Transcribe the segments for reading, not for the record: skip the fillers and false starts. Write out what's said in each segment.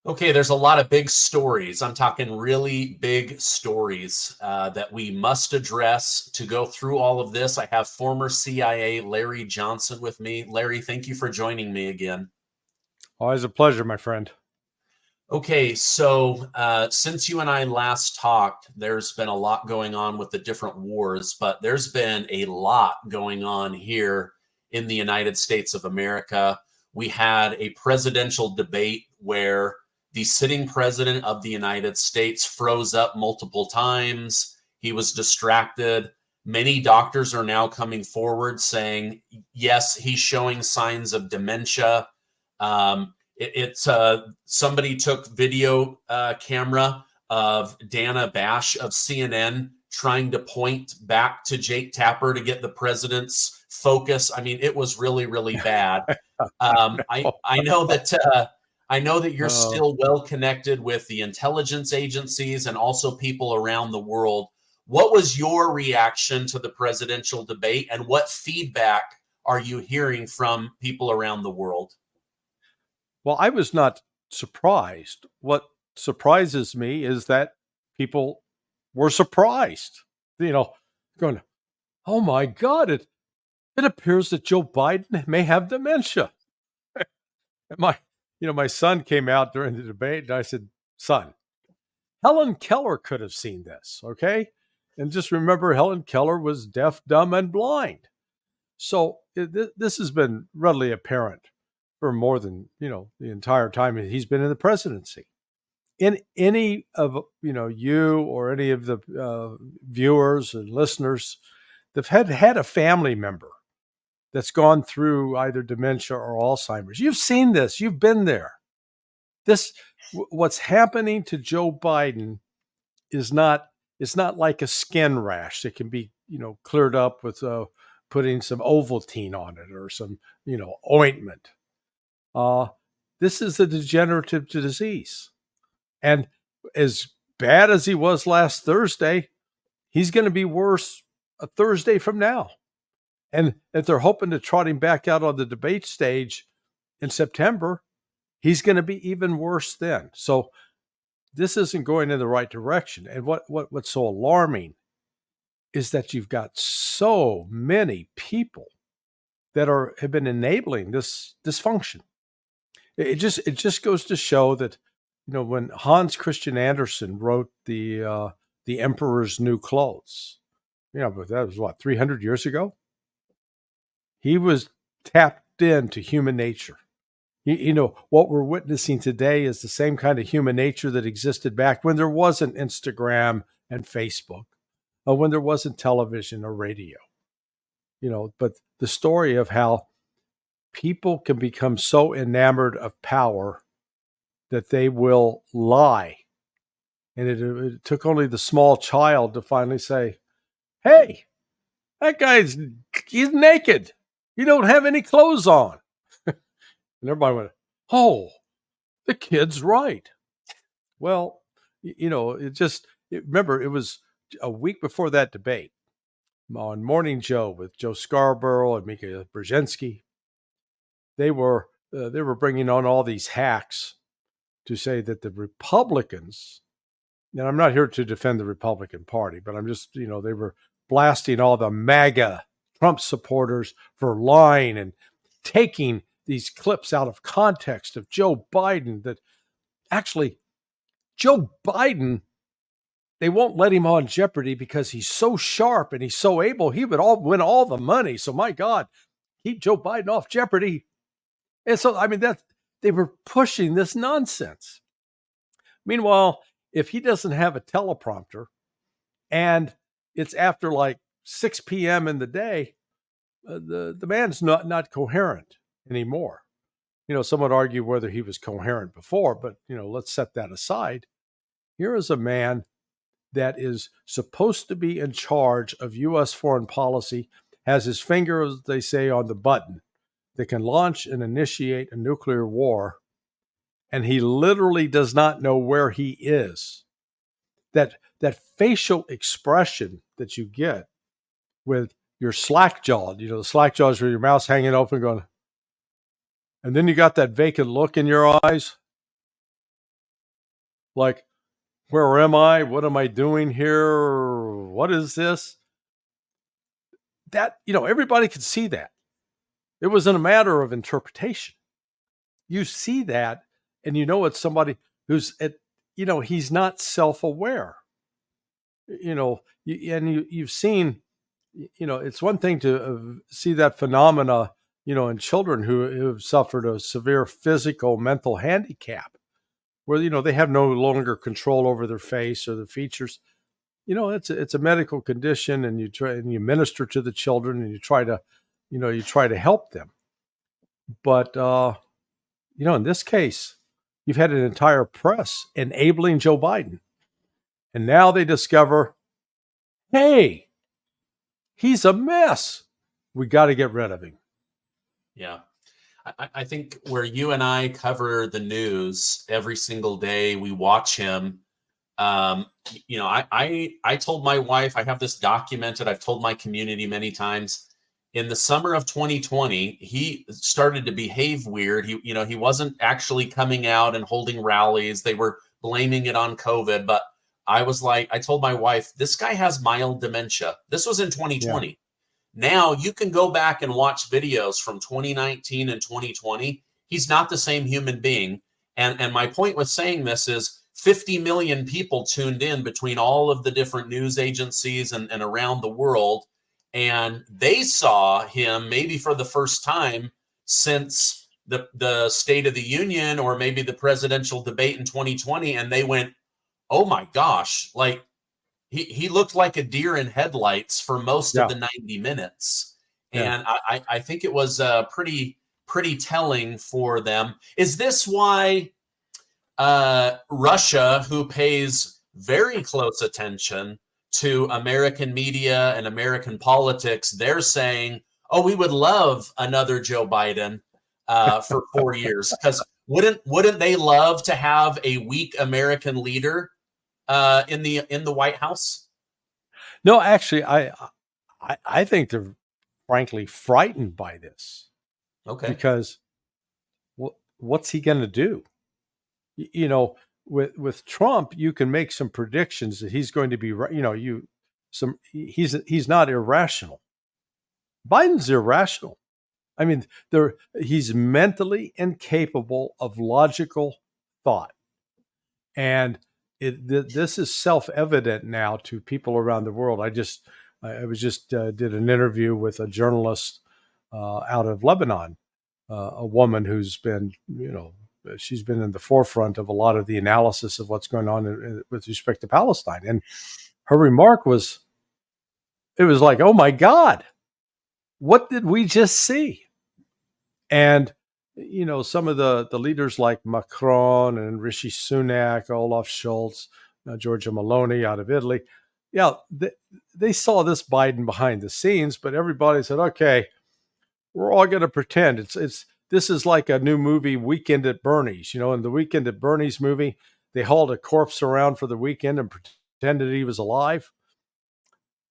Okay, there's a lot of big stories. I'm talking really big stories that we must address. To go through all of this, I have former CIA Larry Johnson with me. Larry, thank you for joining me again. Always a pleasure, my friend. Okay, so since you and I last talked, there's been a lot going on with the different wars, but there's been a lot going on here in the United States of America. We had a presidential debate where the sitting president of the United States froze up multiple times. He was distracted. Many doctors are now coming forward saying, yes, he's showing signs of dementia. It's somebody took video camera of Dana Bash of CNN trying to point back to Jake Tapper to get the president's focus. I mean, it was really, really bad. I know that you're Uh, still well connected with the intelligence agencies and also people around the world. What was your reaction to the presidential debate, and what feedback are you hearing from people around the world? well, I was not surprised. What surprises me is that people were surprised. You know, going, "Oh my God! It appears that Joe Biden may have dementia." And my son came out during the debate, and I said, "Son, Helen Keller could have seen this, okay? And just remember, Helen Keller was deaf, dumb, and blind." So this has been readily apparent for more than the entire time he's been in the presidency. In any of you or any of the viewers and listeners that have had a family member that's gone through either dementia or Alzheimer's, you've seen this. You've been there. This what's happening to Joe Biden is not it's not like a skin rash that can be cleared up with putting some Ovaltine on it or some ointment. Uh, this is a degenerative disease, and as bad as he was last Thursday, he's going to be worse a Thursday from now. And if they're hoping to trot him back out on the debate stage in September, he's going to be even worse then. So this isn't going in the right direction. And what's so alarming is that you've got so many people that have been enabling this dysfunction. It just goes to show that when Hans Christian Andersen wrote the Emperor's New Clothes, but that was what 300 years ago. He was tapped into human nature. What we're witnessing today is the same kind of human nature that existed back when there wasn't Instagram and Facebook, or when there wasn't television or radio. But the story of how people can become so enamored of power that they will lie. And it took only the small child to finally say, "Hey, that he's naked. You don't have any clothes on." And everybody went, "Oh, the kid's right." Well, remember, it was a week before that debate on Morning Joe with Joe Scarborough and Mika Brzezinski. They were bringing on all these hacks to say that the Republicans, and I'm not here to defend the Republican Party, but I'm just, they were blasting all the MAGA Trump supporters for lying and taking these clips out of context of Joe Biden. That actually, Joe Biden, they won't let him on Jeopardy because he's so sharp and he's so able. He would win all the money. So my God, keep Joe Biden off Jeopardy. And so, I mean, they were pushing this nonsense. Meanwhile, if he doesn't have a teleprompter and it's after like 6 p.m. in the day, the man's not coherent anymore. Some would argue whether he was coherent before, but let's set that aside. Here is a man that is supposed to be in charge of U.S. foreign policy, has his finger, as they say, on the button that can launch and initiate a nuclear war, and he literally does not know where he is. That facial expression that you get with your slack jawed, the slack jaws where your mouth's hanging open going, and then you got that vacant look in your eyes. like, where am I? What am I doing here? What is this? That, everybody could see that. It wasn't a matter of interpretation. You see that, and it's somebody who's he's not self-aware. You've seen, it's one thing to see that phenomena, in children who have suffered a severe physical, mental handicap, where, they have no longer control over their face or their features. It's a medical condition, and you minister to the children, and you try to help them. But, in this case, you've had an entire press enabling Joe Biden. And now they discover, hey, he's a mess. We got to get rid of him. Yeah. I think where you and I cover the news every single day, we watch him. I told my wife, I have this documented. I've told my community many times. In the summer of 2020, he started to behave weird. He wasn't actually coming out and holding rallies. They were blaming it on COVID. But I told my wife, this guy has mild dementia. This was in 2020. Yeah. Now you can go back and watch videos from 2019 and 2020. He's not the same human being. And my point with saying this is 50 million people tuned in between all of the different news agencies and around the world. And they saw him maybe for the first time since the State of the Union, or maybe the presidential debate in 2020. And they went, oh my gosh, like he looked like a deer in headlights for most of the 90 minutes. And I think it was pretty telling for them. Is this why Russia, who pays very close attention to American media and American politics, they're saying, oh, we would love another Joe Biden for 4 years? Because wouldn't they love to have a weak American leader in the White House? No, actually, I think they're frankly frightened by this. Okay. Because what's he going to do? With Trump, you can make some predictions that he's going to be, he's not irrational. Biden's irrational. I mean, he's mentally incapable of logical thought. And this is self-evident now to people around the world. I did an interview with a journalist out of Lebanon, a woman who's been, she's been in the forefront of a lot of the analysis of what's going on with respect to Palestine. And her remark was, it was like, oh my God, what did we just see? And, some of the leaders like Macron and Rishi Sunak, Olaf Scholz, Giorgia Meloni out of Italy, they saw this Biden behind the scenes, but everybody said, okay, we're all going to pretend this is like a new movie, Weekend at Bernie's. In the Weekend at Bernie's movie, they hauled a corpse around for the weekend and pretended he was alive.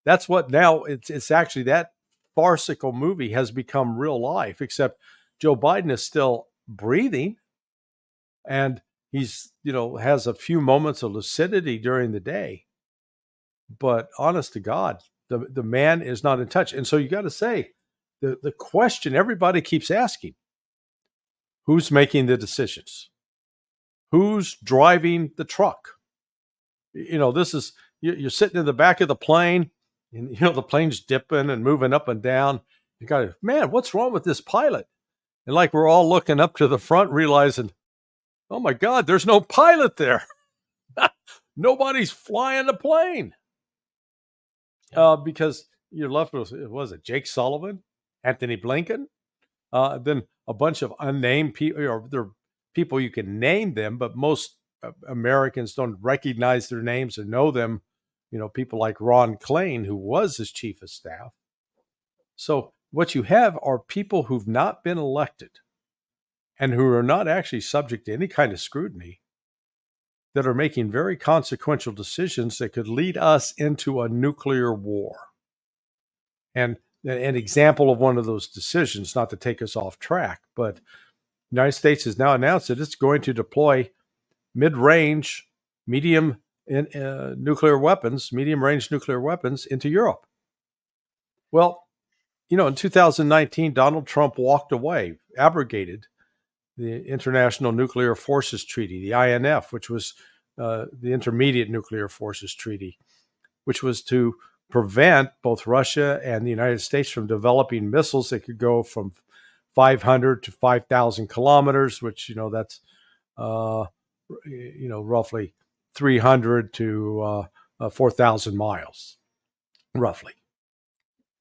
That's what now it's actually that farcical movie has become real life, except Joe Biden is still breathing, and he's, has a few moments of lucidity during the day. But honest to God, the man is not in touch. And so you got to say, the question everybody keeps asking, who's making the decisions? Who's driving the truck? This is, you're sitting in the back of the plane, and, the plane's dipping and moving up and down. You got, man, what's wrong with this pilot? And like we're all looking up to the front, realizing, oh my God, there's no pilot there. Nobody's flying the plane. Because you're left with, was it Jake Sullivan, Anthony Blinken, then a bunch of unnamed people, or they're people you can name them, but most Americans don't recognize their names or know them. People like Ron Klain, who was his chief of staff. So what you have are people who've not been elected and who are not actually subject to any kind of scrutiny, that are making very consequential decisions that could lead us into a nuclear war. And an example of one of those decisions, not to take us off track, but the United States has now announced that it's going to deploy mid-range medium nuclear weapons, medium-range nuclear weapons into Europe. Well, in 2019, Donald Trump walked away, abrogated the International Nuclear Forces Treaty, the INF, which was the Intermediate Nuclear Forces Treaty, which was to prevent both Russia and the United States from developing missiles that could go from 500 to 5,000 kilometers, which, that's, roughly 300 to 4,000 miles, roughly.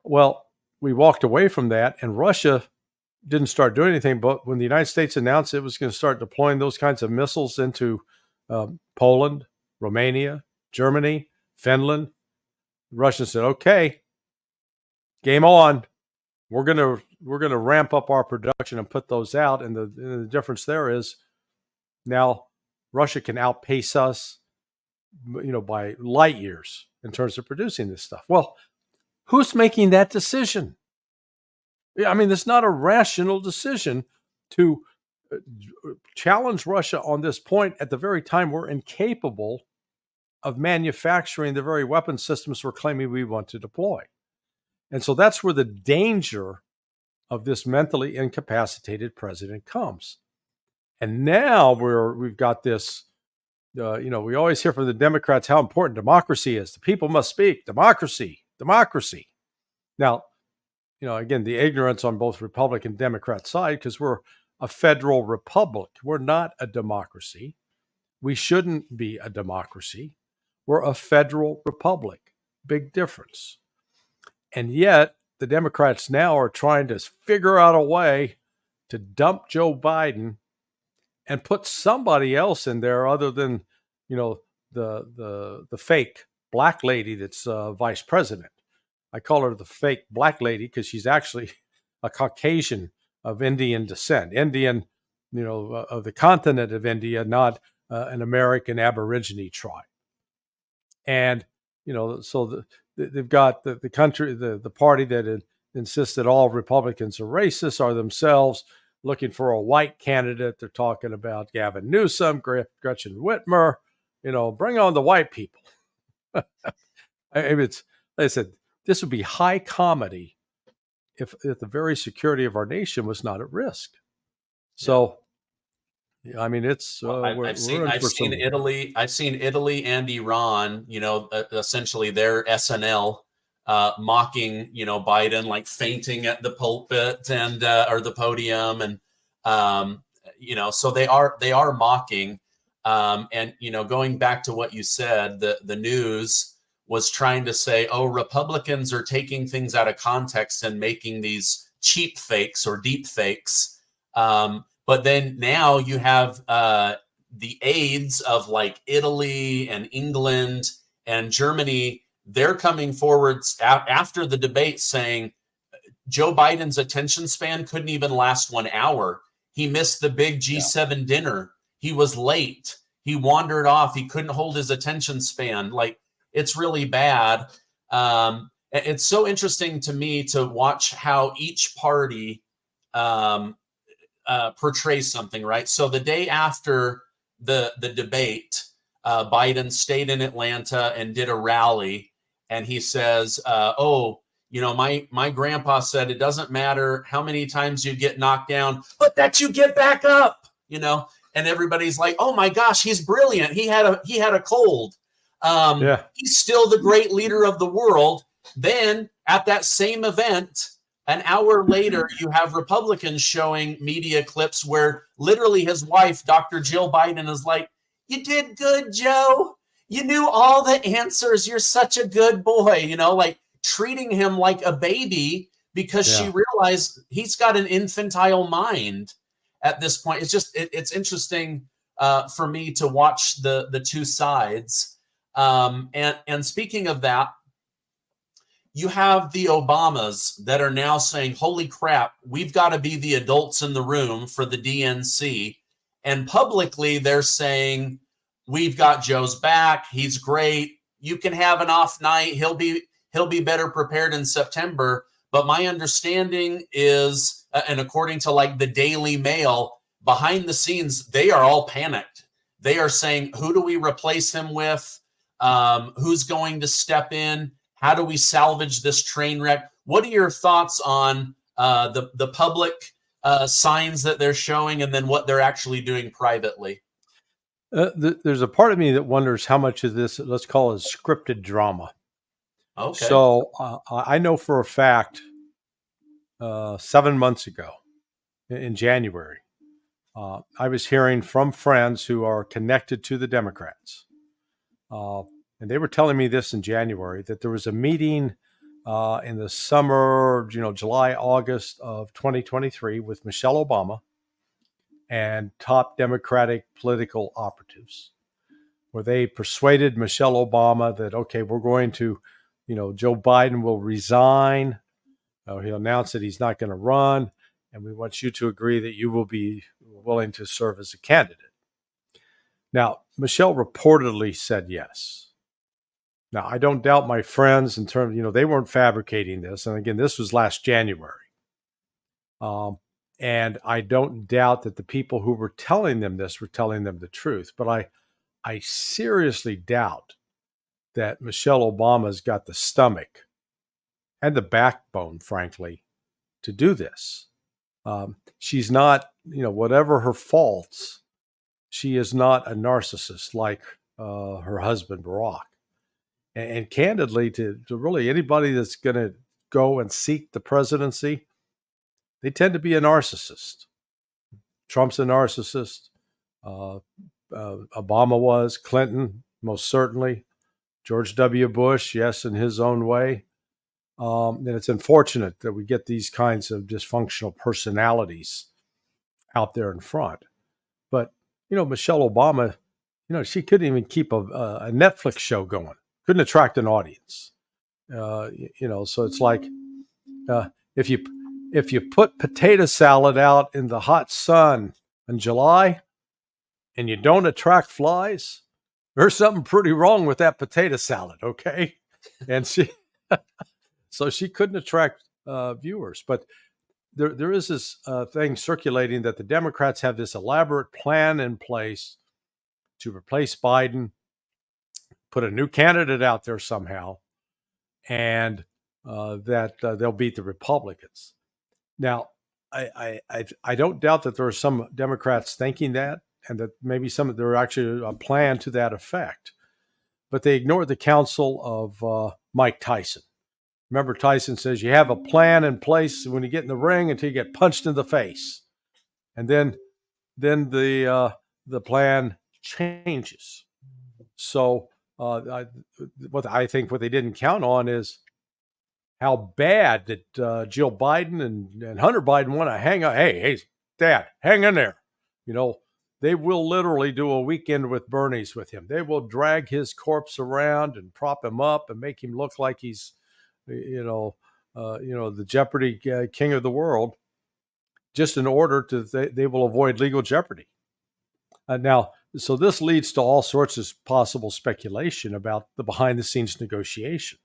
Well, we walked away from that, and Russia didn't start doing anything. But when the United States announced it was going to start deploying those kinds of missiles into Poland, Romania, Germany, Finland, Russia said, "Okay, game on. We're gonna ramp up our production and put those out." And the difference there is now Russia can outpace us, by light years in terms of producing this stuff. Well, who's making that decision? I mean, it's not a rational decision to challenge Russia on this point at the very time we're incapable of manufacturing the very weapon systems we're claiming we want to deploy. And so that's where the danger of this mentally incapacitated president comes. And now we've got this, we always hear from the Democrats how important democracy is. The people must speak. Democracy. Now, again, the ignorance on both Republican and Democrat side, because we're a federal republic. We're not a democracy. We shouldn't be a democracy. We're a federal republic. Big difference. And yet, the Democrats now are trying to figure out a way to dump Joe Biden and put somebody else in there other than, the fake black lady that's vice president. I call her the fake black lady because she's actually a Caucasian of Indian descent, of the continent of India, not an American Aborigine tribe. And, so they've got the country, the party that insists that all Republicans are racist are themselves looking for a white candidate. They're talking about Gavin Newsom, Gretchen Whitmer, bring on the white people. Like I said, this would be high comedy if the very security of our nation was not at risk. So, I mean, it's I've seen Italy and Iran. Essentially their SNL mocking Biden, like fainting at the pulpit and or the podium, and so they are mocking. And going back to what you said, the news was trying to say, oh, Republicans are taking things out of context and making these cheap fakes or deep fakes. But then now you have the aides of like Italy and England and Germany. They're coming forward after the debate saying Joe Biden's attention span couldn't even last 1 hour. He missed the big G7 dinner. He was late. He wandered off. He couldn't hold his attention span. Like, it's really bad. It's so interesting to me to watch how each party portrays something, right? So the day after the debate, Biden stayed in Atlanta and did a rally, and he says, my grandpa said it doesn't matter how many times you get knocked down, but that you get back up, and everybody's like, oh my gosh, he's brilliant. He had a cold. He's still the great leader of the world. Then at that same event, an hour later, you have Republicans showing media clips where literally his wife, Dr. Jill Biden, is like, you did good, Joe. You knew all the answers. You're such a good boy, like treating him like a baby because she realized he's got an infantile mind at this point. It's just, it's interesting for me to watch the two sides. And speaking of that, you have the Obamas that are now saying, holy crap, we've got to be the adults in the room for the DNC. And publicly they're saying, we've got Joe's back. He's great. You can have an off night. He'll be better prepared in September. But my understanding is, and according to like the Daily Mail, behind the scenes, they are all panicked They are saying, who do we replace him with? Who's going to step in? How do we salvage this train wreck? What are your thoughts on the public signs that they're showing, and then what they're actually doing privately? There's a part of me that wonders how much of this, let's call it scripted drama. Okay. So I know for a fact 7 months ago in January, I was hearing from friends who are connected to the Democrats. And they were telling me this in January, that there was a meeting in the summer, July, August of 2023 with Michelle Obama and top Democratic political operatives, where they persuaded Michelle Obama that, okay, we're going to, Joe Biden will resign. He'll announce that he's not going to run. And we want you to agree that you will be willing to serve as a candidate. Now, Michelle reportedly said yes. Now, I don't doubt my friends in terms, they weren't fabricating this. And again, this was last January. And I don't doubt that the people who were telling them this were telling them the truth. But I seriously doubt that Michelle Obama's got the stomach and the backbone, frankly, to do this. She's not, whatever her faults, she is not a narcissist like her husband, Barack. And candidly, to really anybody that's going to go and seek the presidency, they tend to be a narcissist. Trump's a narcissist. Obama was. Clinton, most certainly. George W. Bush, yes, in his own way. And it's unfortunate that we get these kinds of dysfunctional personalities out there in front. But, Michelle Obama, she couldn't even keep a Netflix show going. Couldn't attract an audience. So it's like if you put potato salad out in the hot sun in July and you don't attract flies, there's something pretty wrong with that potato salad, okay? And so she couldn't attract viewers. But there is this thing circulating that the Democrats have this elaborate plan in place to replace Biden, put a new candidate out there somehow, and that they'll beat the Republicans. Now, I don't doubt that there are some Democrats thinking that, and that maybe there are actually a plan to that effect. But they ignored the counsel of Mike Tyson. Remember, Tyson says you have a plan in place when you get in the ring until you get punched in the face, and then the plan changes. So what they didn't count on is how bad that Jill Biden and Hunter Biden want to hang on. Hey, Dad, hang in there. They will literally do a weekend with Bernie's with him. They will drag his corpse around and prop him up and make him look like he's, the Jeopardy king of the world, just in order they will avoid legal jeopardy. Now, so this leads to all sorts of possible speculation about the behind-the-scenes negotiation.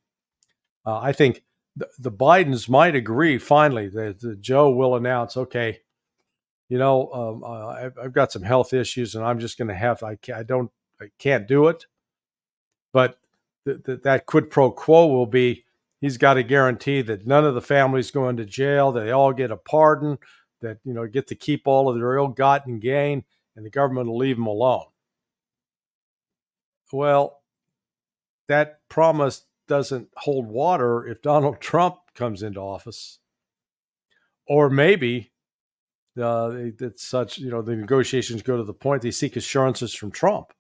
I think the Bidens might agree finally that Joe will announce, okay, I've got some health issues and I'm just going to I can't do it. But that quid pro quo will be, he's got to guarantee that none of the families go into jail, that they all get a pardon, that, get to keep all of their ill-gotten gain, and the government will leave them alone. Well, that promise doesn't hold water if Donald Trump comes into office. Or maybe the negotiations go to the point they seek assurances from Trump.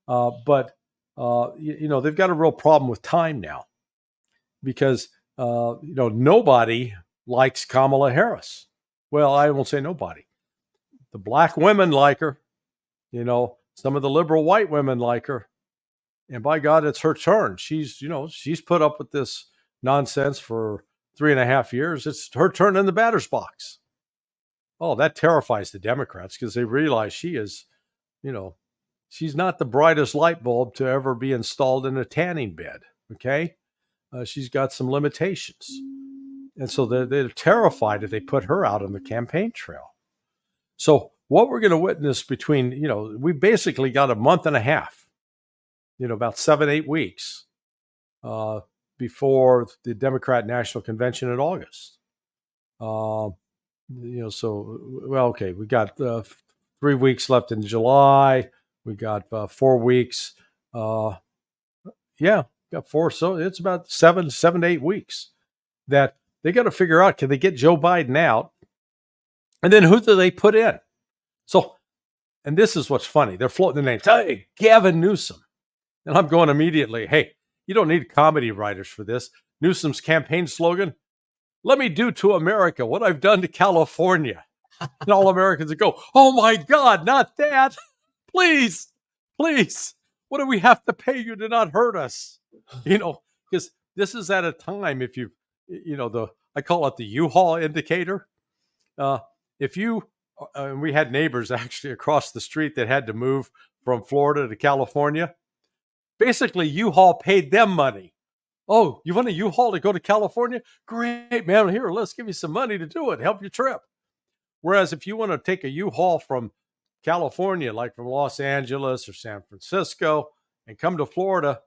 But they've got a real problem with time now because, nobody likes Kamala Harris. Well, I won't say nobody. The black women like her. Some of the liberal white women like her. And by God, it's her turn. She's put up with this nonsense for 3.5 years. It's her turn in the batter's box. Oh, that terrifies the Democrats because they realize she is, she's not the brightest light bulb to ever be installed in a tanning bed. Okay. She's got some limitations. And so they're terrified if they put her out on the campaign trail. So what we're going to witness between, we basically got a month and a half, about 7-8 weeks before the Democrat National Convention in August. Okay, we got 3 weeks left in July. We got 4 weeks. Got 4. So it's about 7 to 8 weeks that they got to figure out, can they get Joe Biden out? And then who do they put in? So, and this is what's funny. They're floating the names. Hey, Gavin Newsom. And I'm going immediately, hey, you don't need comedy writers for this. Newsom's campaign slogan, let me do to America what I've done to California. And all Americans would go, oh my God, not that. Please, please. What do we have to pay you to not hurt us? Because this is at a time, if you, I call it the U-Haul indicator. If you, and we had neighbors actually across the street that had to move from Florida to California. Basically, U-Haul paid them money. Oh, you want a U-Haul to go to California? Great, man. Here, let's give you some money to do it. Help your trip. Whereas if you want to take a U-Haul from California, like from Los Angeles or San Francisco, and come to Florida,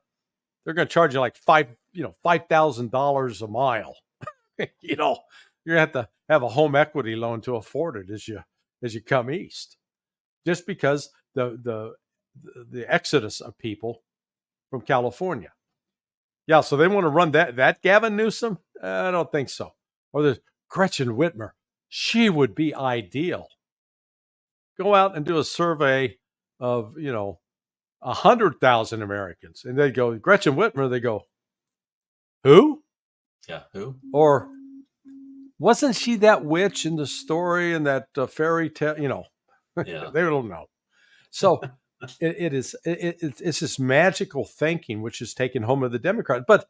they're going to charge you like $5,000 a mile. You're going to have to have a home equity loan to afford it as you come east, just because the exodus of people from California. Yeah, so they want to run that Gavin Newsom? I don't think so. Or there's Gretchen Whitmer. She would be ideal. Go out and do a survey of 100,000 Americans, and they go Gretchen Whitmer. They go, who? Yeah, who? Or wasn't she that witch in the story and that fairy tale? Yeah. They don't know. So it's this magical thinking which is taken home of the Democrat. But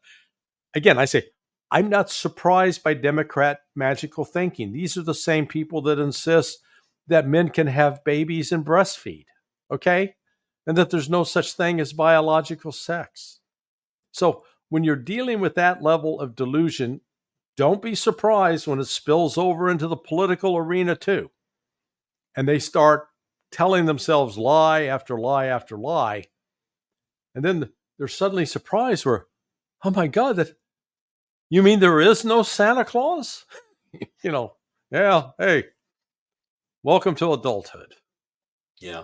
again, I say I'm not surprised by Democrat magical thinking. These are the same people that insist that men can have babies and breastfeed, okay? And that there's no such thing as biological sex. So when you're dealing with that level of delusion, don't be surprised when it spills over into the political arena too. And they start telling themselves lie after lie after lie. And then they're suddenly surprised where, oh my God, that you mean there is no Santa Claus? Yeah, hey, welcome to adulthood. Yeah.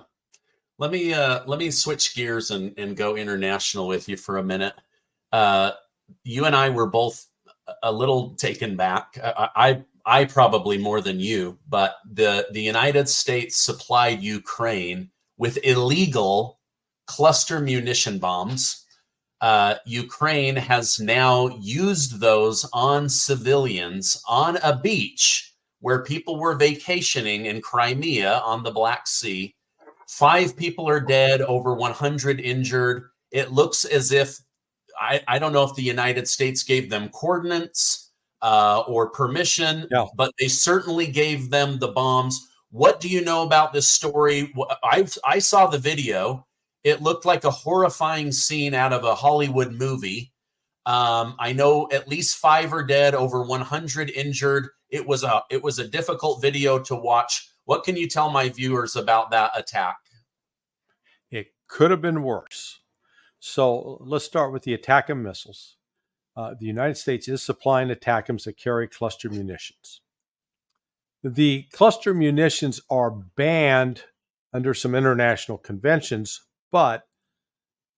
Let me switch gears and go international with you for a minute. You and I were both a little taken back. I probably more than you, but the United States supplied Ukraine with illegal cluster munition bombs. Ukraine has now used those on civilians on a beach where people were vacationing in Crimea on the Black Sea. 5 people are dead, over 100 injured. It looks as if, I don't know if the United States gave them coordinates or permission, but they certainly gave them the bombs. What do you know about this story? I saw the video. It looked like a horrifying scene out of a Hollywood movie. I know at least 5 are dead, over 100 injured. It was a difficult video to watch. What can you tell my viewers about that attack? It could have been worse. So let's start with the ATACMS missiles. The United States is supplying ATACMS that carry cluster munitions. The cluster munitions are banned under some international conventions, but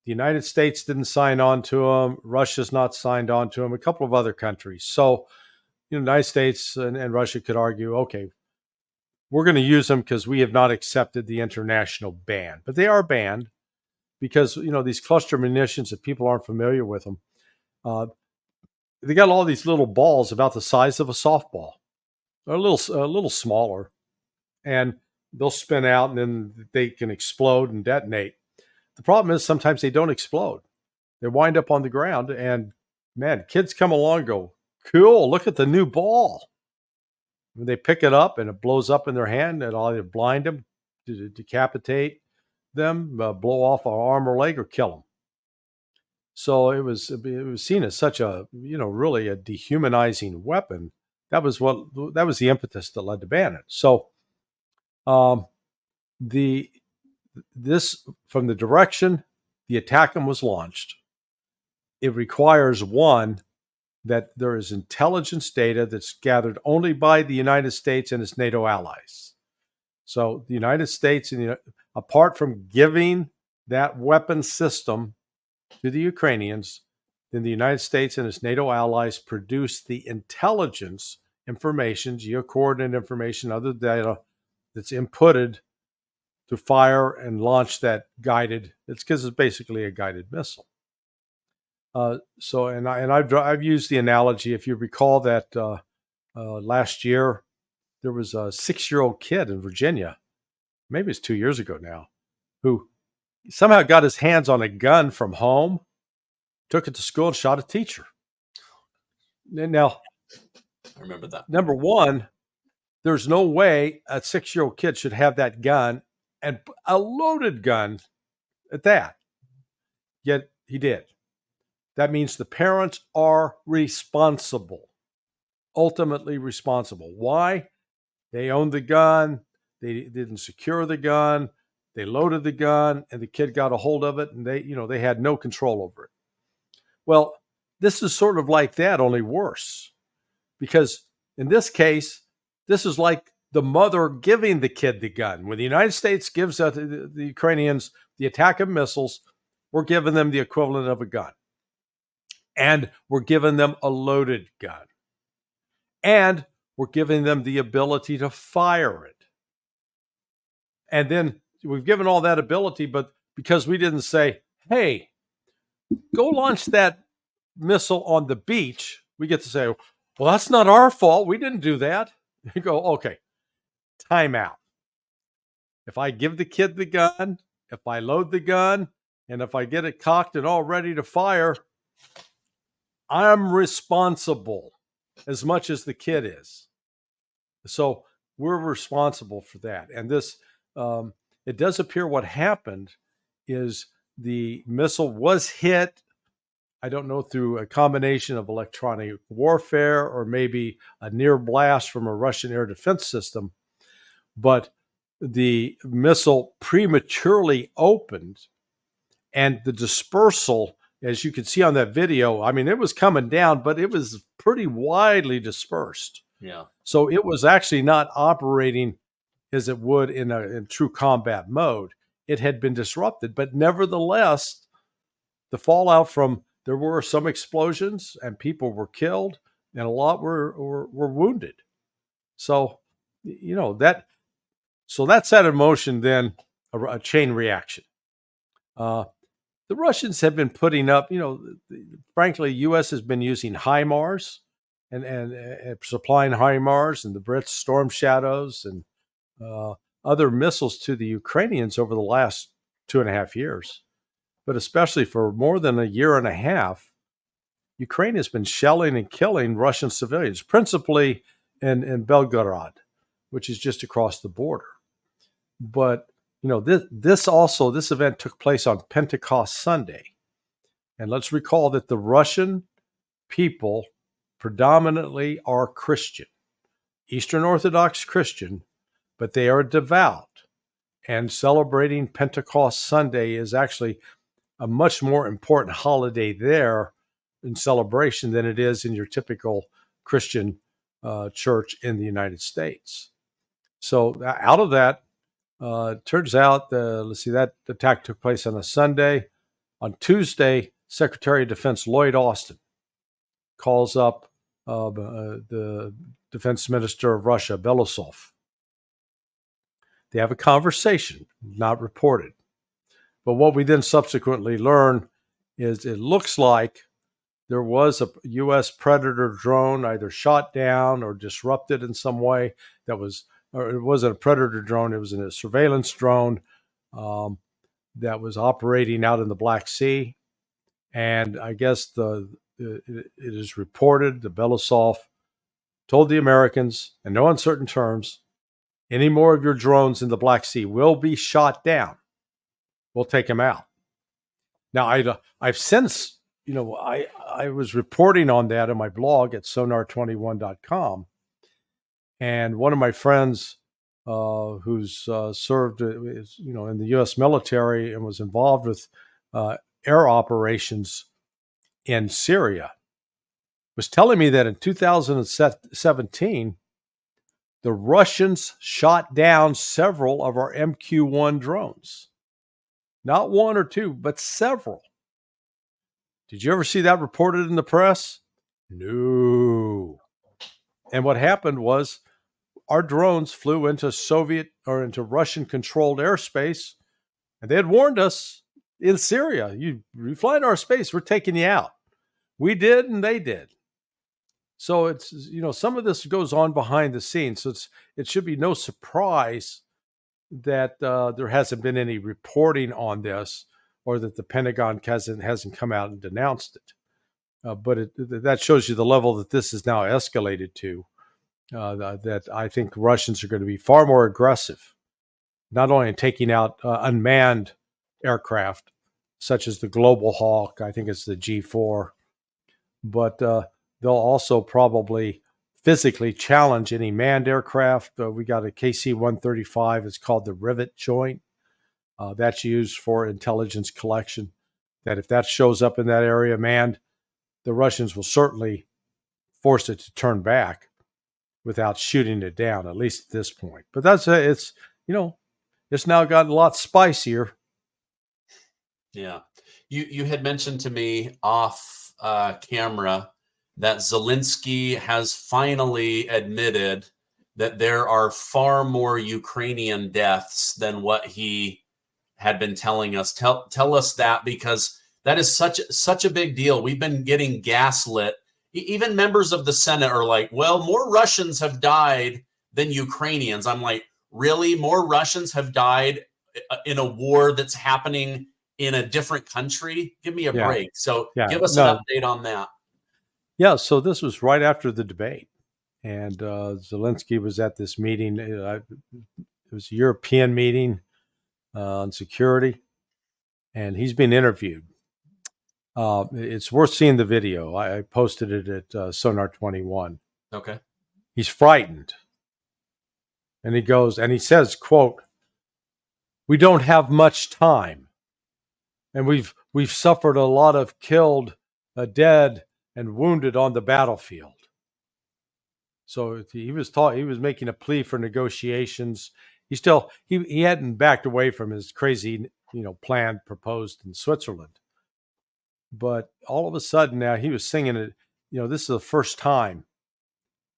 the United States didn't sign on to them. Russia's not signed on to them. A couple of other countries. So the United States and Russia could argue, okay, we're going to use them because we have not accepted the international ban. But they are banned because, these cluster munitions, if people aren't familiar with them, they got all these little balls about the size of a softball. They're a little smaller, and they'll spin out, and then they can explode and detonate. The problem is sometimes they don't explode. They wind up on the ground, and man, kids come along and go, cool, look at the new ball. When they pick it up and it blows up in their hand, it'll either blind them, decapitate them, blow off an arm or leg, or kill them. So it was seen as such a, really a dehumanizing weapon. That was the impetus that led to ban it. So This from the direction the attack was launched, it requires one that there is intelligence data that's gathered only by the United States and its NATO allies. So the United States, apart from giving that weapon system to the Ukrainians, then the United States and its NATO allies produce the intelligence information, geocoordinate information, other data that's inputted to fire and launch that guided. It's because it's basically a guided missile. I've used the analogy. If you recall that last year there was a 6-year-old kid in Virginia, maybe it's 2 years ago now, who somehow got his hands on a gun from home, took it to school, and shot a teacher. Now, I remember that. Number one, there's no way a 6-year-old kid should have that gun, and a loaded gun at that. Yet he did. That means the parents are responsible, ultimately responsible. Why? They owned the gun. They didn't secure the gun. They loaded the gun, and the kid got a hold of it, and they had no control over it. Well, this is sort of like that, only worse. Because in this case, this is like the mother giving the kid the gun. When the United States gives the Ukrainians the attack of missiles, we're giving them the equivalent of a gun. And we're giving them a loaded gun. And we're giving them the ability to fire it. And then we've given all that ability, but because we didn't say, hey, go launch that missile on the beach, we get to say, well, that's not our fault. We didn't do that. You go, okay, time out. If I give the kid the gun, if I load the gun, and if I get it cocked and all ready to fire, I'm responsible as much as the kid is. So we're responsible for that. And this, it does appear what happened is the missile was hit, I don't know, through a combination of electronic warfare or maybe a near blast from a Russian air defense system. But the missile prematurely opened, and the dispersal, as you can see on that video, I mean, it was coming down, but it was pretty widely dispersed. Yeah. So it was actually not operating as it would in true combat mode. It had been disrupted, but nevertheless, the fallout from, there were some explosions and people were killed and a lot were wounded. So, that set in motion then a chain reaction. The Russians have been putting up, frankly, U.S. has been using HIMARS and supplying HIMARS, and the Brits Storm Shadows and other missiles to the Ukrainians over the last 2.5 years. But especially for more than a year and a half, Ukraine has been shelling and killing Russian civilians, principally in Belgorod, which is just across the border. But this event took place on Pentecost Sunday. And let's recall that the Russian people predominantly are Christian, Eastern Orthodox Christian, but they are devout. And celebrating Pentecost Sunday is actually a much more important holiday there in celebration than it is in your typical Christian church in the United States. So out of that, turns out, that attack took place on a Sunday. On Tuesday, Secretary of Defense Lloyd Austin calls up the Defense Minister of Russia, Belousov. They have a conversation, not reported. But what we then subsequently learn is it looks like there was a U.S. Predator drone either shot down or disrupted in some way or it wasn't a Predator drone, it was a surveillance drone that was operating out in the Black Sea. And I guess it is reported that Belousov told the Americans, in no uncertain terms, any more of your drones in the Black Sea will be shot down. We'll take them out. Now, I've since, I was reporting on that in my blog at sonar21.com. And one of my friends who's served, in the U.S. military and was involved with air operations in Syria, was telling me that in 2017, the Russians shot down several of our MQ-1 drones. Not one or two, but several. Did you ever see that reported in the press? No. And what happened was our drones flew into into Russian-controlled airspace, and they had warned us in Syria, you fly into our space, we're taking you out. We did, and they did. So it's, some of this goes on behind the scenes. So it should be no surprise that there hasn't been any reporting on this, or that the Pentagon hasn't come out and denounced it. But that shows you the level that this is now escalated to. That I think Russians are going to be far more aggressive, not only in taking out unmanned aircraft, such as the Global Hawk, I think it's the G4, but they'll also probably physically challenge any manned aircraft. We got a KC-135. It's called the Rivet Joint. That's used for intelligence collection. That if that shows up in that area manned, the Russians will certainly force it to turn back without shooting it down, at least at this point. But it's now gotten a lot spicier. Yeah. You had mentioned to me off camera that Zelensky has finally admitted that there are far more Ukrainian deaths than what he had been telling us. Tell us that, because that is such a big deal. We've been getting gaslit. Even members of the Senate are like, well, more Russians have died than Ukrainians. I'm like, really? More Russians have died in a war that's happening in a different country? Give me a break. So give us an update on that. Yeah, so this was right after the debate. And Zelensky was at this meeting. It was a European meeting on security. And he's been interviewed. It's worth seeing the video. I posted it at Sonar 21. Okay. He's frightened. And he says, quote, "We don't have much time. And we've suffered a lot of killed, dead, and wounded on the battlefield." So he was making a plea for negotiations. He hadn't backed away from his crazy, plan proposed in Switzerland. But all of a sudden now he was singing it. This is the first time,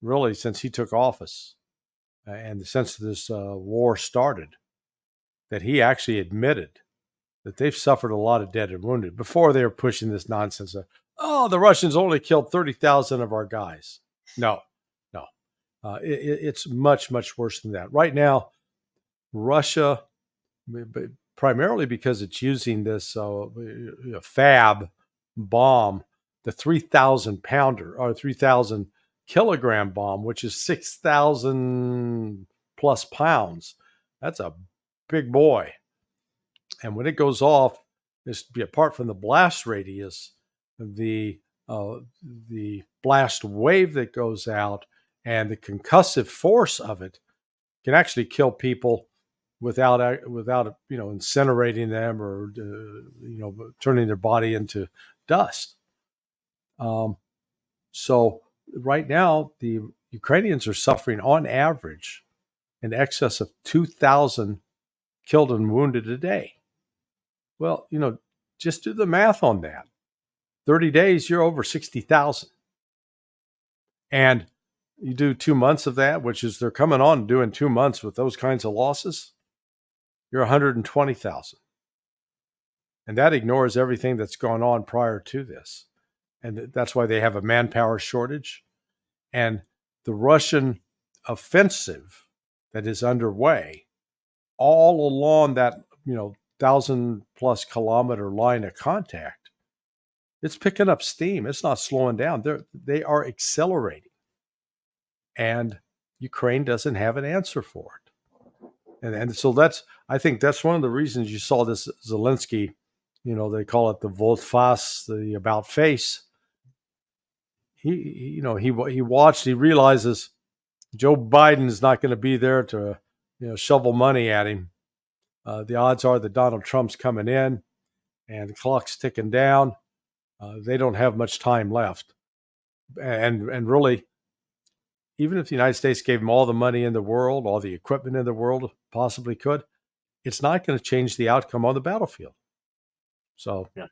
really, since he took office and since this war started, that he actually admitted that they've suffered a lot of dead and wounded. Before, they were pushing this nonsense of, the Russians only killed 30,000 of our guys. No. It's much, much worse than that. Right now, Russia, primarily because it's using this FAB bomb, the 3,000 pounder or 3,000 kilogram bomb, which is 6,000 plus pounds. That's a big boy. And when it goes off, apart from the blast radius, the blast wave that goes out and the concussive force of it can actually kill people without incinerating them or turning their body into dust. So right now, the Ukrainians are suffering on average in excess of 2,000 killed and wounded a day. Well, just do the math on that. 30 days, you're over 60,000. And you do 2 months of that, which is they're coming on doing 2 months with those kinds of losses, you're 120,000. And that ignores everything that's gone on prior to this. And that's why they have a manpower shortage. And the Russian offensive that is underway all along that, 1,000+ kilometer line of contact, it's picking up steam. It's not slowing down. They are accelerating. And Ukraine doesn't have an answer for it. And so I think that's one of the reasons you saw this Zelensky, they call it the volte-face, the about face. He realizes Joe Biden is not going to be there to shovel money at him, the odds are that Donald Trump's coming in and the clock's ticking down. They don't have much time left. And really, even if the United States gave them all the money in the world, all the equipment in the world possibly could, it's not going to change the outcome on the battlefield. So, yeah.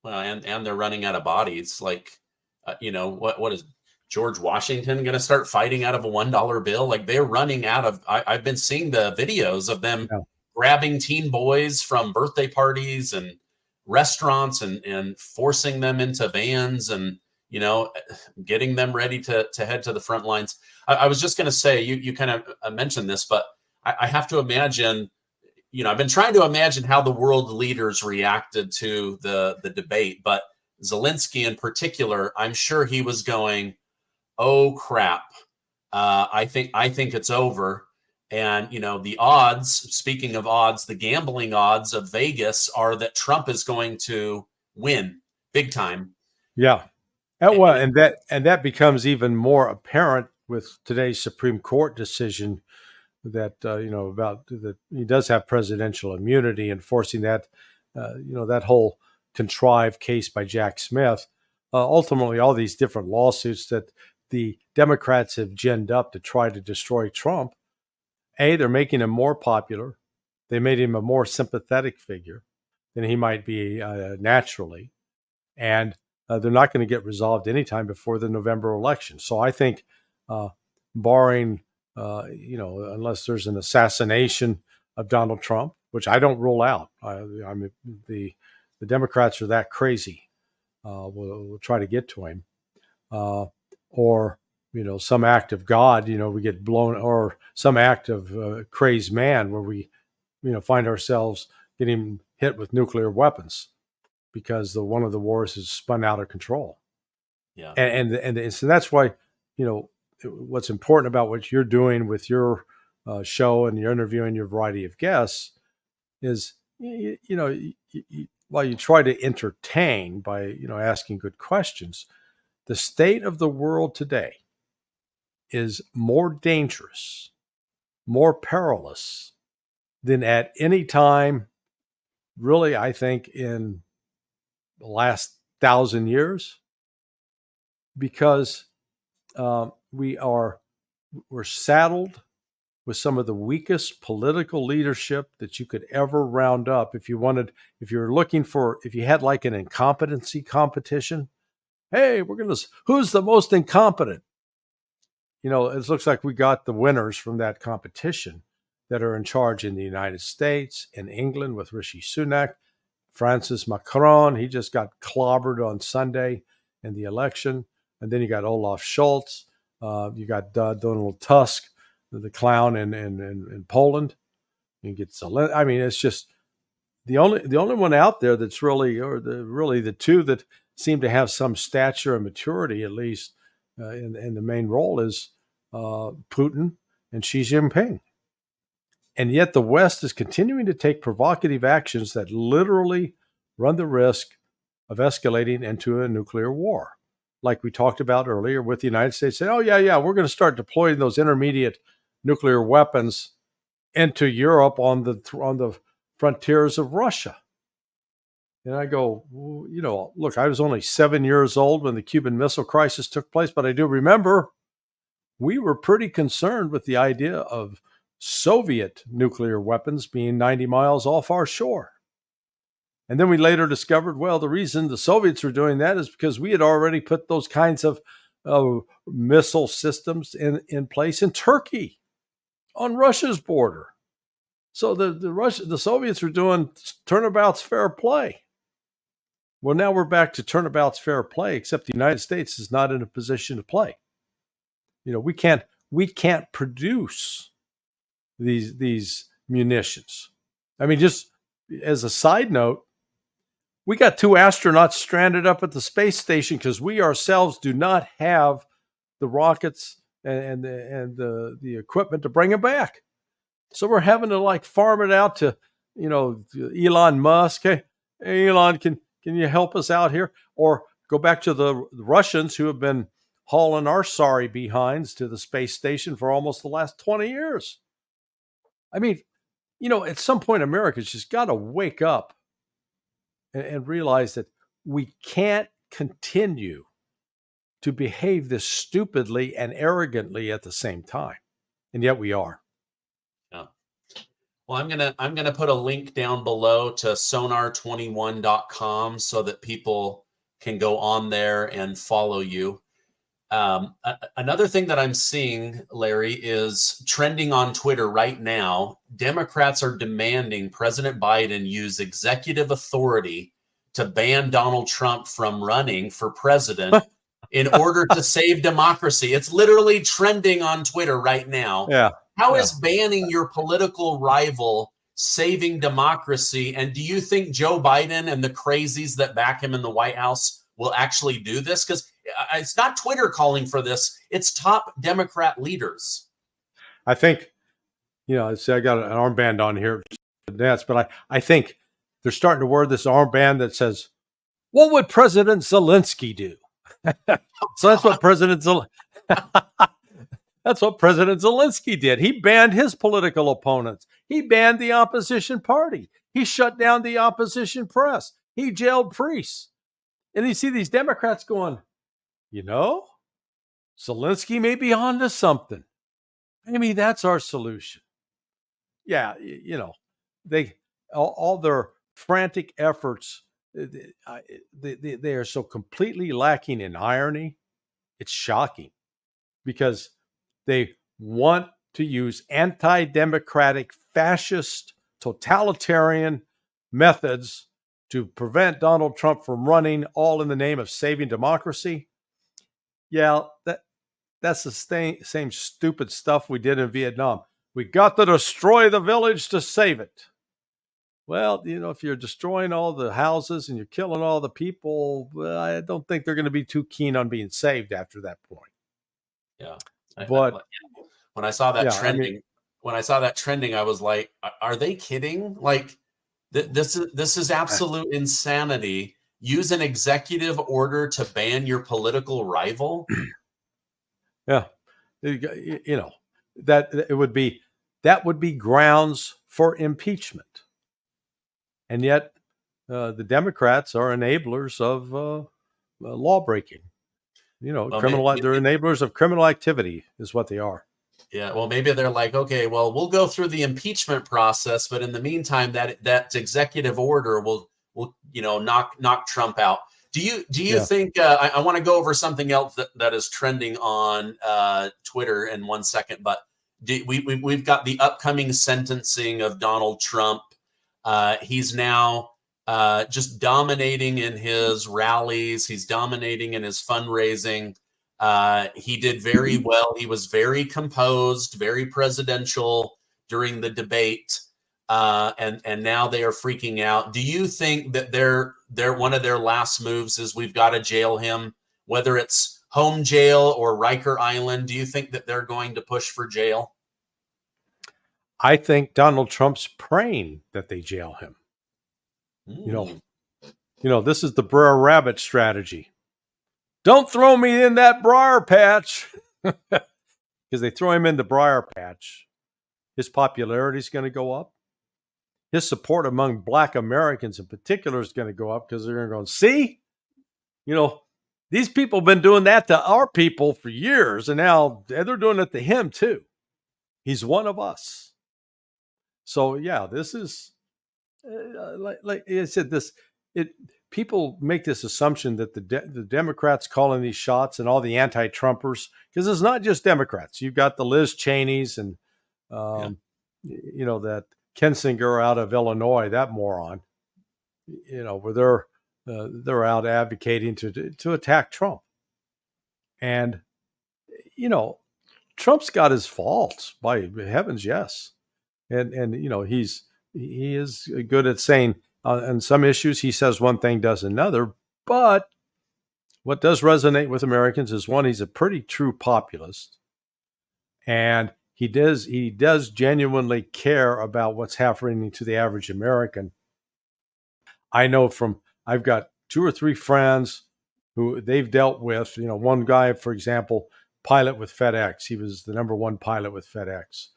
Well, and they're running out of bodies. Like, what is George Washington going to start fighting out of a $1 bill? Like, they're running out of. I've been seeing the videos of them grabbing teen boys from birthday parties and restaurants and forcing them into vans and getting them ready to head to the front lines. I was just going to say, you kind of mentioned this, but I have to imagine. I've been trying to imagine how the world leaders reacted to the debate, but Zelensky in particular, I'm sure he was going, "Oh crap! I think it's over." And the odds. Speaking of odds, the gambling odds of Vegas are that Trump is going to win big time. Yeah, well, and that becomes even more apparent with today's Supreme Court decision. That about that he does have presidential immunity, enforcing that that whole contrived case by Jack Smith. Ultimately, all these different lawsuits that the Democrats have ginned up to try to destroy Trump. They're making him more popular. They made him a more sympathetic figure than he might be naturally, and they're not going to get resolved anytime before the November election. So I think, barring unless there's an assassination of Donald Trump, which I don't rule out. I mean, the Democrats are that crazy. We'll try to get to him, or some act of God. We get blown, or some act of crazed man where we, find ourselves getting hit with nuclear weapons because one of the wars is spun out of control. Yeah, and so that's why what's important about what you're doing with your show and you're interviewing your variety of guests is, while you try to entertain by, asking good questions, the state of the world today is more dangerous, more perilous than at any time, really, I think, in the last 1,000 years, because we're saddled with some of the weakest political leadership that you could ever round up. If you had like an incompetency competition, hey, who's the most incompetent? It looks like we got the winners from that competition that are in charge in the United States, in England with Rishi Sunak, Francis Macron. He just got clobbered on Sunday in the election. And then you got Olaf Scholz. You got Donald Tusk, the clown in Poland. You get it's just the only one out there that's really, or the two that seem to have some stature and maturity, at least in the main role, is Putin and Xi Jinping. And yet the West is continuing to take provocative actions that literally run the risk of escalating into a nuclear war. Like we talked about earlier with the United States saying, oh, yeah, we're going to start deploying those intermediate nuclear weapons into Europe on the frontiers of Russia. And I go, look, I was only 7 years old when the Cuban Missile Crisis took place, but I do remember we were pretty concerned with the idea of Soviet nuclear weapons being 90 miles off our shore. And then we later discovered, well, the reason the Soviets were doing that is because we had already put those kinds of missile systems in place in Turkey on Russia's border. So the Soviets were doing turnabout's fair play. Well, now we're back to turnabout's fair play, except the United States is not in a position to play. We can't produce these munitions. I mean, just as a side note, we got 2 astronauts stranded up at the space station because we ourselves do not have the rockets and the equipment to bring them back. So we're having to farm it out to, to Elon Musk. Hey, Elon, can you help us out here? Or go back to the Russians who have been hauling our sorry behinds to the space station for almost the last 20 years. I mean, at some point, America's just got to wake up and realize that we can't continue to behave this stupidly and arrogantly at the same time. And yet we are. Yeah. Well, I'm gonna put a link down below to sonar21.com so that people can go on there and follow you. Another thing that I'm seeing, Larry, is trending on Twitter right now. Democrats are demanding President Biden use executive authority to ban Donald Trump from running for president in order to save democracy. It's literally trending on Twitter right now. Yeah. How is banning your political rival saving democracy? And do you think Joe Biden and the crazies that back him in the White House will actually do this? Because it's not Twitter calling for this. It's top Democrat leaders. I think, I got an armband on here, but I think they're starting to wear this armband that says, "What would President Zelensky do?" So that's what That's what President Zelensky did. He banned his political opponents. He banned the opposition party. He shut down the opposition press. He jailed priests. And you see these Democrats going, Zelensky may be onto something. Maybe that's our solution. Yeah, they all their frantic efforts, they are so completely lacking in irony. It's shocking because they want to use anti-democratic, fascist, totalitarian methods to prevent Donald Trump from running, all in the name of saving democracy. Yeah, that's the same stupid stuff we did in Vietnam. We got to destroy the village to save it. Well, if you're destroying all the houses and you're killing all the people, I don't think they're going to be too keen on being saved after that point. Yeah. But when I saw that trending, I was like, are they kidding? Like, this is absolute insanity. Use an executive order to ban your political rival. Yeah, that would be grounds for impeachment, and yet the Democrats are enablers of law breaking. They're enablers of criminal activity, is what they are. Yeah, well, maybe they're like, okay, well, we'll go through the impeachment process, but in the meantime, that executive order will knock Trump out. Do you think? I want to go over something else that is trending on Twitter in 1 second, but we've got the upcoming sentencing of Donald Trump. He's now just dominating in his rallies. He's dominating in his fundraising. He did very well. He was very composed, very presidential during the debate. And now they are freaking out. Do you think that they're one of their last moves is we've got to jail him, whether it's home jail or Riker Island? Do you think that they're going to push for jail? I think Donald Trump's praying that they jail him. This is the Brer Rabbit strategy. Don't throw me in that briar patch. Because they throw him in the briar patch, his popularity is going to go up. His support among Black Americans in particular is going to go up because they're going to go, see, these people have been doing that to our people for years, and now they're doing it to him too. He's one of us. So yeah, this is like I said, people make this assumption that the Democrats calling these shots and all the anti-Trumpers, because it's not just Democrats. You've got the Liz Cheneys and that Kinzinger out of Illinois, that moron, where they're out advocating to attack Trump. And, Trump's got his faults, by heavens, yes. And he is good at saying on some issues, he says one thing, does another. But what does resonate with Americans is, one, he's a pretty true populist. And he does genuinely care about what's happening to the average American. I know I've got 2 or 3 friends who they've dealt with, one guy, for example, pilot with FedEx. He was the number 1 pilot with FedEx.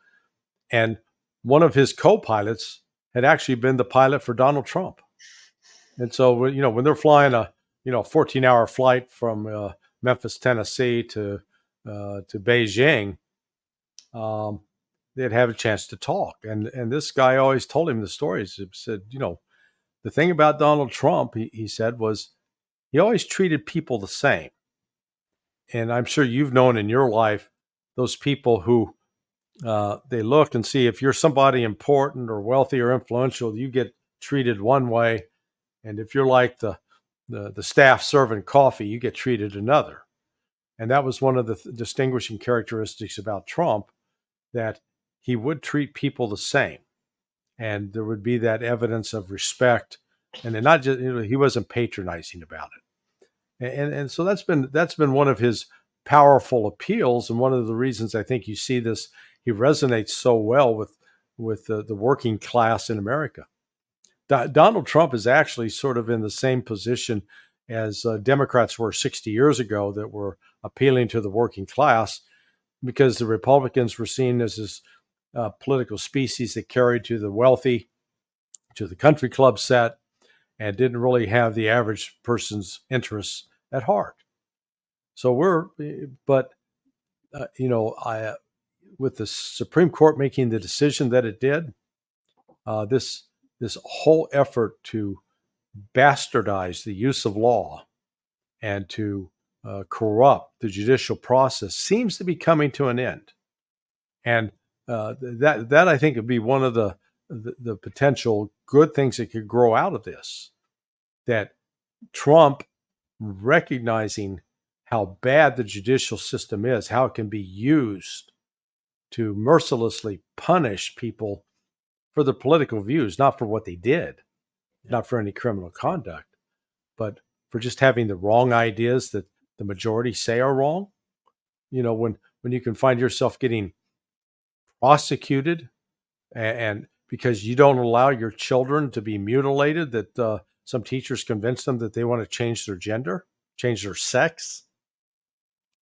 And one of his co-pilots had actually been the pilot for Donald Trump. And so, when they're flying a 14-hour flight from Memphis, Tennessee to Beijing, they'd have a chance to talk. And this guy always told him the stories. He said, the thing about Donald Trump, he said, was he always treated people the same. And I'm sure you've known in your life those people who they look and see if you're somebody important or wealthy or influential, you get treated one way. And if you're like the staff serving coffee, you get treated another. And that was one of the distinguishing characteristics about Trump, that he would treat people the same. And there would be that evidence of respect. And then not just, he wasn't patronizing about it. And so that's been one of his powerful appeals. And one of the reasons I think you see this, he resonates so well with the working class in America. Donald Trump is actually sort of in the same position as Democrats were 60 years ago, that were appealing to the working class, because the Republicans were seen as this political species that carried to the wealthy, to the country club set, and didn't really have the average person's interests at heart. So with the Supreme Court making the decision that it did, this whole effort to bastardize the use of law and to corrupt the judicial process seems to be coming to an end. And that I think would be one of the potential good things that could grow out of this, that Trump recognizing how bad the judicial system is, how it can be used to mercilessly punish people for their political views, not for what they did, not for any criminal conduct, but for just having the wrong ideas that the majority say are wrong. When you can find yourself getting prosecuted and because you don't allow your children to be mutilated, that some teachers convince them that they want to change their gender, change their sex,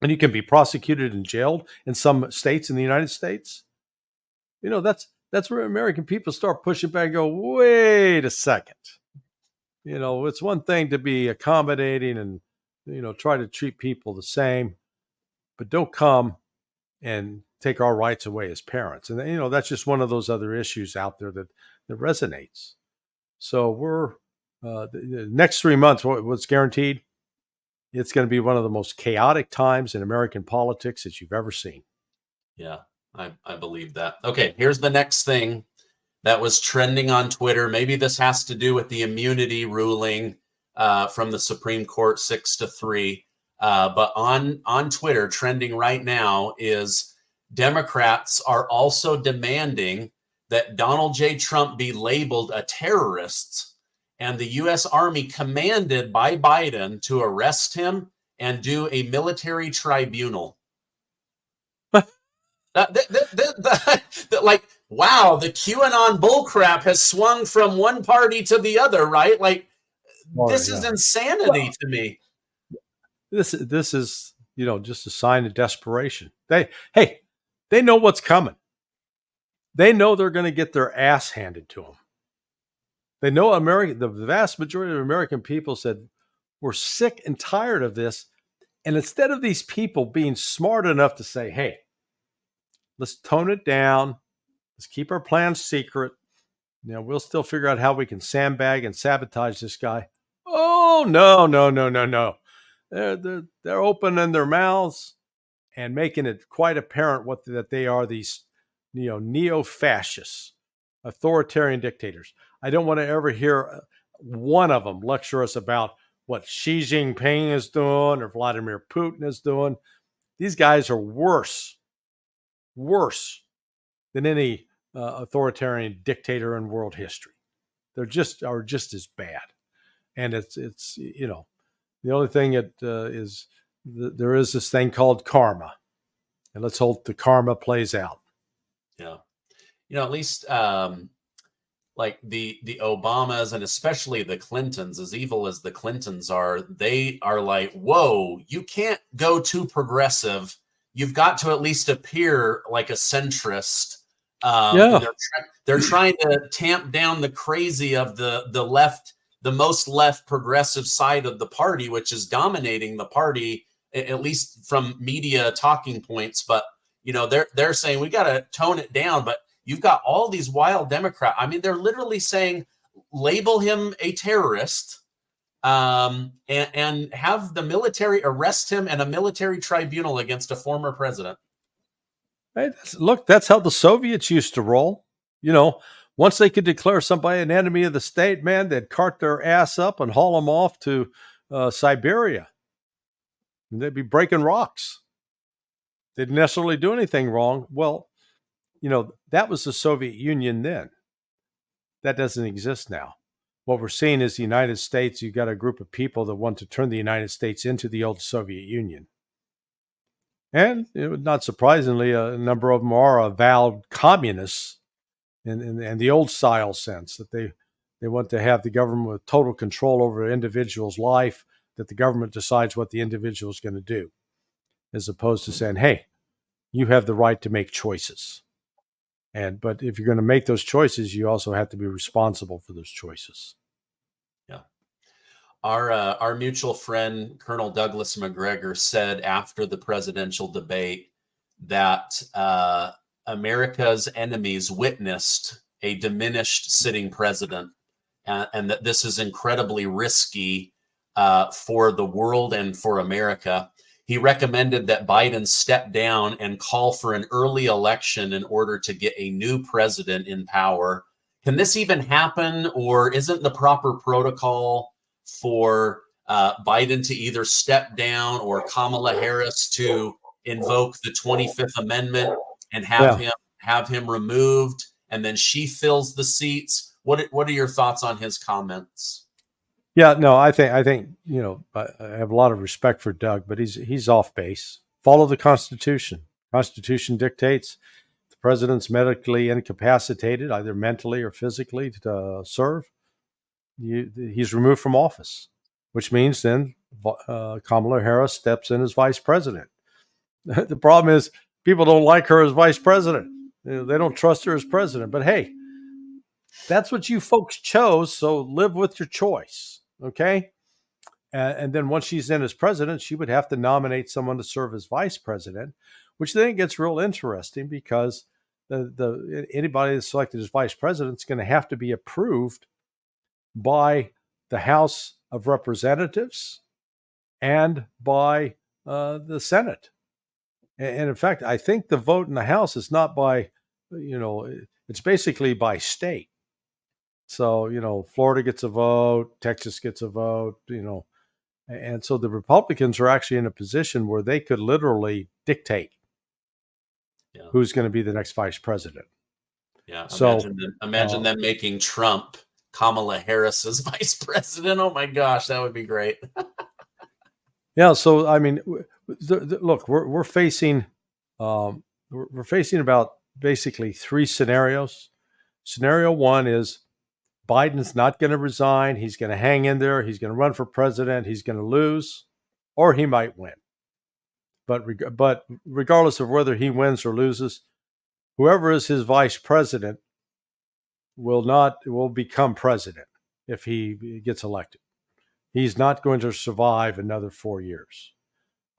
and you can be prosecuted and jailed in some states in the United States. That's where American people start pushing back and go, wait a second. It's one thing to be accommodating and, try to treat people the same, but don't come and take our rights away as parents. And, that's just one of those other issues out there that resonates. So we're, the next 3 months, what's guaranteed, it's going to be one of the most chaotic times in American politics that you've ever seen. Yeah. I believe that. Okay, here's the next thing that was trending on Twitter. Maybe this has to do with the immunity ruling from the Supreme Court 6-3. But on Twitter, trending right now is Democrats are also demanding that Donald J. Trump be labeled a terrorist, and the U.S. Army commanded by Biden to arrest him and do a military tribunal. Like, wow, the QAnon bullcrap has swung from one party to the other, right? Like, this is insanity to me. This is, just a sign of desperation. They know what's coming. They know they're going to get their ass handed to them. They know the vast majority of American people said, we're sick and tired of this. And instead of these people being smart enough to say, hey, let's tone it down. Let's keep our plans secret. We'll still figure out how we can sandbag and sabotage this guy. Oh, no. They're opening their mouths and making it quite apparent that they are these, neo-fascists, authoritarian dictators. I don't want to ever hear one of them lecture us about what Xi Jinping is doing or Vladimir Putin is doing. These guys are worse than any authoritarian dictator in world history. They're just as bad. And it's the only thing is there is this thing called karma, and let's hope the karma plays out. Yeah, at least like the Obamas and especially the Clintons, as evil as the Clintons are, they are like, whoa, you can't go too progressive. You've got to at least appear like a centrist. Yeah. They're trying to tamp down the crazy of the left, the most left progressive side of the party, which is dominating the party, at least from media talking points. But they're saying we got to tone it down. But you've got all these wild Democrats. I mean, they're literally saying label him a terrorist, and have the military arrest him and a military tribunal against a former president. Hey, look, that's how the Soviets used to roll. Once they could declare somebody an enemy of the state, man, they'd cart their ass up and haul them off to Siberia. And they'd be breaking rocks. They didn't necessarily do anything wrong. Well, that was the Soviet Union then. That doesn't exist now. What we're seeing is the United States. You've got a group of people that want to turn the United States into the old Soviet Union. And not surprisingly, a number of them are avowed communists in the old style sense, that they want to have the government with total control over an individual's life, that the government decides what the individual is going to do, as opposed to saying, hey, you have the right to make choices. But if you're going to make those choices, you also have to be responsible for those choices. Yeah. Our mutual friend, Colonel Douglas Macgregor, said after the presidential debate that America's enemies witnessed a diminished sitting president, and that this is incredibly risky for the world and for America. He recommended that Biden step down and call for an early election in order to get a new president in power. Can this even happen, or isn't the proper protocol for Biden to either step down or Kamala Harris to invoke the 25th Amendment and have him removed, and then she fills the seats? What are your thoughts on his comments? Yeah, no, I think I have a lot of respect for Doug, but he's off base. Follow the Constitution. Constitution dictates the president's medically incapacitated, either mentally or physically, to serve. He's removed from office, which means then Kamala Harris steps in as vice president. The problem is people don't like her as vice president. They don't trust her as president. But hey, that's what you folks chose, so live with your choice. Okay. And then once she's in as president, she would have to nominate someone to serve as vice president, which then gets real interesting, because anybody that's selected as vice president is going to have to be approved by the House of Representatives and by the Senate. And in fact, I think the vote in the House is not by, it's basically by state. So, Florida gets a vote, Texas gets a vote, and so the Republicans are actually in a position where they could literally dictate who's going to be the next vice president. Yeah. So imagine them making Trump Kamala Harris as vice president. Oh my gosh, that would be great. Yeah. So, I mean, look, we're facing about basically three scenarios. Scenario one is Biden's not going to resign. He's going to hang in there. He's going to run for president. He's going to lose, or he might win. But regardless of whether he wins or loses, whoever is his vice president will become president if he gets elected. He's not going to survive another 4 years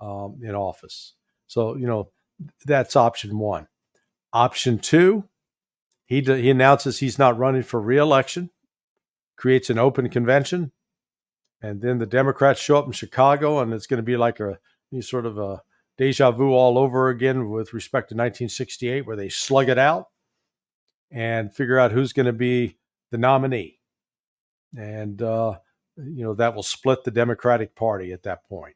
in office. So, that's option one. Option two, he announces he's not running for re-election, creates an open convention, and then the Democrats show up in Chicago, and it's going to be like a sort of a deja vu all over again with respect to 1968, where they slug it out and figure out who's going to be the nominee. And, that will split the Democratic Party at that point.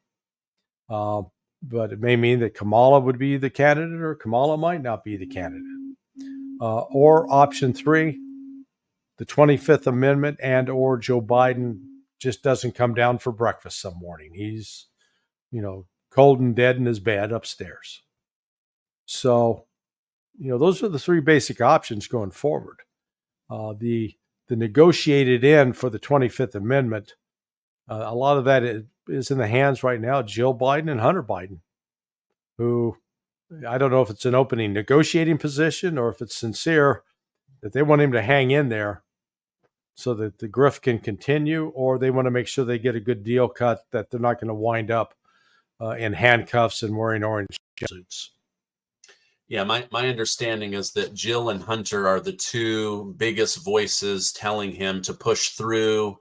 But it may mean that Kamala would be the candidate, or Kamala might not be the candidate. Or option three, the 25th Amendment and or Joe Biden just doesn't come down for breakfast some morning. He's, cold and dead in his bed upstairs. So, those are the three basic options going forward. The negotiated end for the 25th Amendment, a lot of that is in the hands right now of Jill Biden and Hunter Biden, who I don't know if it's an opening negotiating position or if it's sincere that they want him to hang in there so that the grift can continue, or they want to make sure they get a good deal cut, that they're not going to wind up in handcuffs and wearing orange suits. Yeah, my understanding is that Jill and Hunter are the two biggest voices telling him to push through.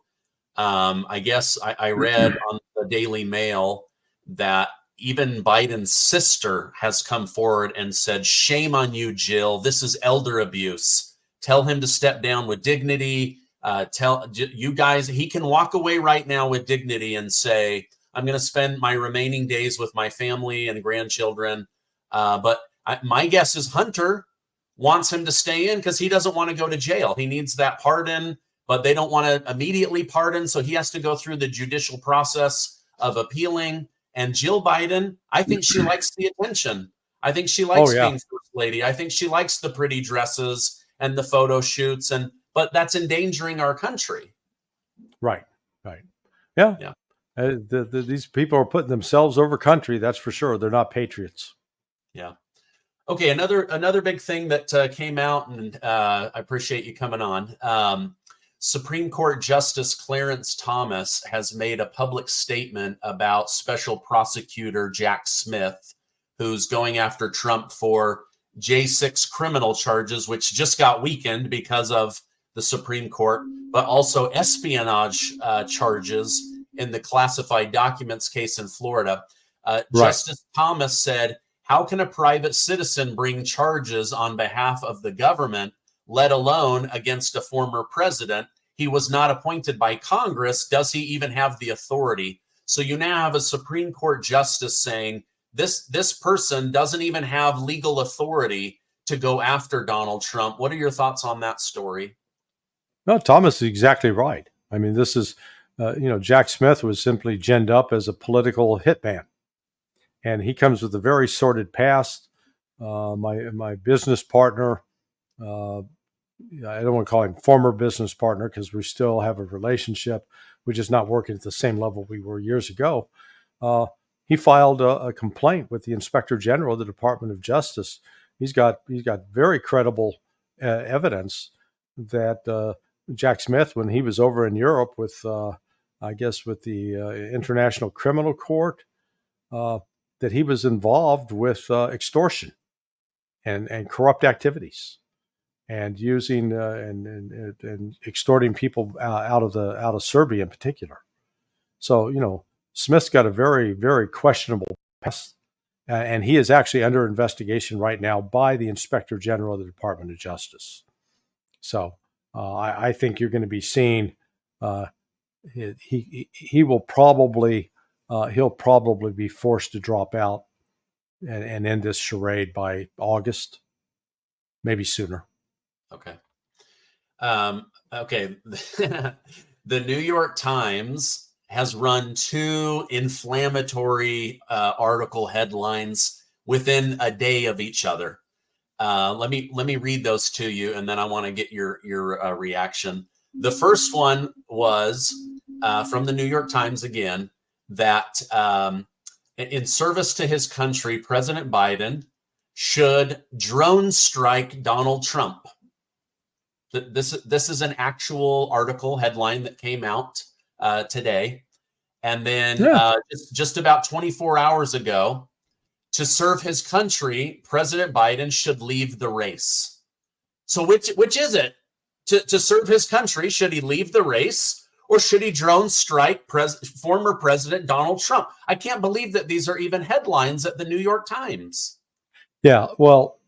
I guess I read on the Daily Mail that even Biden's sister has come forward and said, "Shame on you, Jill. This is elder abuse. Tell him to step down with dignity. Tell you guys he can walk away right now with dignity and say, I'm going to spend my remaining days with my family and grandchildren." But my guess is Hunter wants him to stay in because he doesn't want to go to jail. He needs that pardon, but they don't want to immediately pardon. So he has to go through the judicial process of appealing. And Jill Biden, I think she likes the attention. I think she likes being first lady. I think she likes the pretty dresses and the photo shoots, but that's endangering our country. Right. Yeah. These people are putting themselves over country. That's for sure. They're not patriots. Yeah. Okay. Another big thing that came out, and I appreciate you coming on. Supreme Court Justice Clarence Thomas has made a public statement about Special Prosecutor Jack Smith, who's going after Trump for J6 criminal charges, which just got weakened because of the Supreme Court, but also espionage charges in the classified documents case in Florida. Justice Thomas said, "How can a private citizen bring charges on behalf of the government, let alone against a former president? He was not appointed by Congress. Does he even have the authority?" So you now have a Supreme Court justice saying this person doesn't even have legal authority to go after Donald Trump. What are your thoughts on that story? No, Thomas is exactly right. I mean, this is, Jack Smith was simply ginned up as a political hitman. And he comes with a very sordid past. My business partner, I don't want to call him former business partner because we still have a relationship. We're just not working at the same level we were years ago. He filed a complaint with the Inspector General of the Department of Justice. He's got very credible evidence that Jack Smith, when he was over in Europe with, with the International Criminal Court, that he was involved with extortion and corrupt activities, and using and extorting people out of Serbia in particular. So Smith's got a very, very questionable past, and he is actually under investigation right now by the Inspector General of the Department of Justice. So I think you're going to be seeing he'll probably be forced to drop out and end this charade by August, maybe sooner. Okay. Okay. The New York Times has run two inflammatory article headlines within a day of each other. Let me read those to you, and then I want to get your reaction. The first one was from the New York Times again, that in service to his country, President Biden should drone strike Donald Trump. This is an actual article headline that came out today. And then just about 24 hours ago, to serve his country, President Biden should leave the race. So which is it? To serve his country, should he leave the race, or should he drone strike former President Donald Trump? I can't believe that these are even headlines at the New York Times. Yeah, well,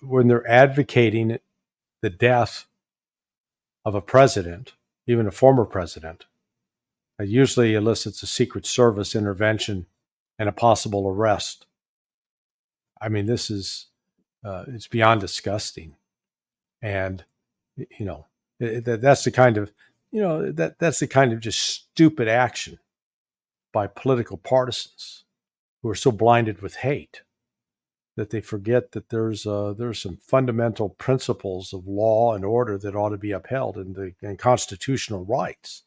when they're advocating the death of a president, even a former president, it usually elicits a Secret Service intervention and a possible arrest. I mean, this is it's beyond disgusting, and that's the kind of that's the kind of just stupid action by political partisans who are so blinded with hate that they forget that there's some fundamental principles of law and order that ought to be upheld, and constitutional rights.